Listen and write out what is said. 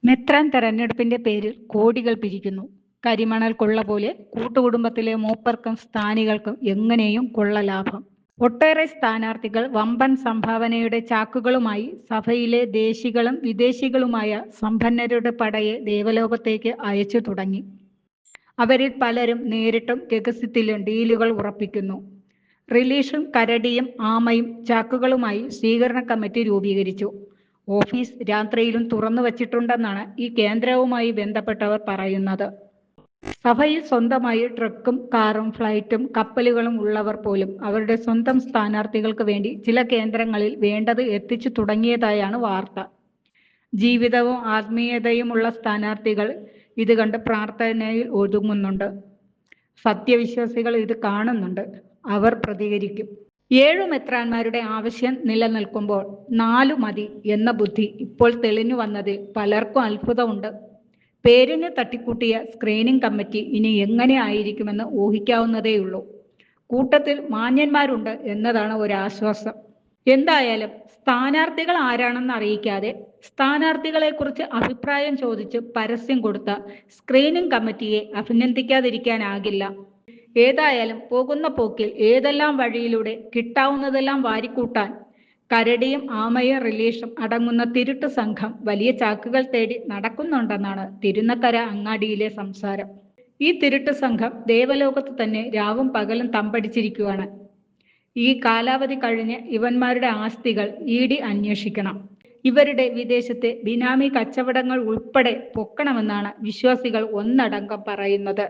മെത്രാൻ തെരഞ്ഞെടുപ്പിന്റെ പേരിൽ കോടികൾ പിരിക്കുന്നു. കരിമണൽ കൊള്ള പോലെ കൂട്ടുകുടുംബത്തിലെ മൂപ്പർക്കും സ്ഥാനികൾക്കും എങ്ങനെയും കൊള്ളലാഭം. ഒട്ടേറെ സ്ഥാനാർത്ഥികൾ വമ്പൻ സംഭാവനയുടെ ചാക്കുകളുമായി സഭയിലെ ദേശികളും വിദേശികളുമായ സമ്പന്നരുടെ പടയെ ദേവലോകത്തേക്ക് അയച്ചു തുടങ്ങി. അവരിൽ പലരും നേരിട്ടും രഹസ്യത്തിലും ഡീലുകൾ ഉറപ്പിക്കുന്നു. റിലീഷും കരടിയും ആമയും ചാക്കുകളുമായി സ്വീകരണ കമ്മിറ്റി രൂപീകരിച്ചു. ഓഫീസ് രാത്രിയിലും തുറന്നു വച്ചിട്ടുണ്ടെന്നാണ് ഈ കേന്ദ്രവുമായി ബന്ധപ്പെട്ടവർ പറയുന്നത്. സഭയിൽ സ്വന്തമായി ട്രക്കും കാറും ഫ്ലൈറ്റും കപ്പലുകളും ഉള്ളവർ പോലും അവരുടെ സ്വന്തം സ്ഥാനാർത്ഥികൾക്ക് വേണ്ടി ചില കേന്ദ്രങ്ങളിൽ വേണ്ടത് എത്തിച്ചു തുടങ്ങിയതായാണ് വാർത്ത. ജീവിതവും ആത്മീയതയുമുള്ള സ്ഥാനാർത്ഥികൾ ഇത് കണ്ട് പ്രാർത്ഥനയിൽ ഒതുങ്ങുന്നുണ്ട്. സത്യവിശ്വാസികൾ ഇത് കാണുന്നുണ്ട്. അവർ പ്രതികരിക്കും. 7 മെത്രാന്മാരുടെ ആവശ്യം നിലനിൽക്കുമ്പോൾ 4 മതി എന്ന ബുദ്ധി ഇപ്പോൾ തെളിഞ്ഞു വന്നതിൽ പലർക്കും അത്ഭുതമുണ്ട്. പേരിന് തട്ടിക്കൂട്ടിയ സ്ക്രീനിംഗ് കമ്മിറ്റി ഇനി എങ്ങനെ ആയിരിക്കുമെന്ന് ഊഹിക്കാവുന്നതേയുള്ളൂ. കൂട്ടത്തിൽ മാന്യന്മാരുണ്ട് എന്നതാണ് ഒരാശ്വാസം. എന്തായാലും സ്ഥാനാർത്ഥികൾ ആരാണെന്ന് അറിയിക്കാതെ സ്ഥാനാർത്ഥികളെക്കുറിച്ച് അഭിപ്രായം ചോദിച്ച് പരസ്യം കൊടുത്ത സ്ക്രീനിംഗ് കമ്മിറ്റിയെ അഭിനന്ദിക്കാതിരിക്കാനാകില്ല. ഏതായാലും പോകുന്ന പോക്കിൽ ഏതെല്ലാം വഴിയിലൂടെ കിട്ടാവുന്നതെല്ലാം വാരിക്കൂട്ടാൻ കരടിയും ആമയും റിലീഷും അടങ്ങുന്ന തിരുട്ട് സംഘം വലിയ ചാക്കുകൾ തേടി നടക്കുന്നുണ്ടെന്നാണ് തിരുനക്കര അങ്ങാടിയിലെ സംസാരം. ഈ തിരുട്ട് സംഘം ദേവലോകത്ത് തന്നെ രാവും പകലും തമ്പടിച്ചിരിക്കുകയാണ്. ഈ കാലാവധി കഴിഞ്ഞ് ഇവന്മാരുടെ ആസ്തികൾ ED അന്വേഷിക്കണം. ഇവരുടെ വിദേശത്തെ ബിനാമി കച്ചവടങ്ങൾ ഉൾപ്പെടെ പൊക്കണമെന്നാണ് വിശ്വാസികൾ ഒന്നടങ്കം പറയുന്നത്.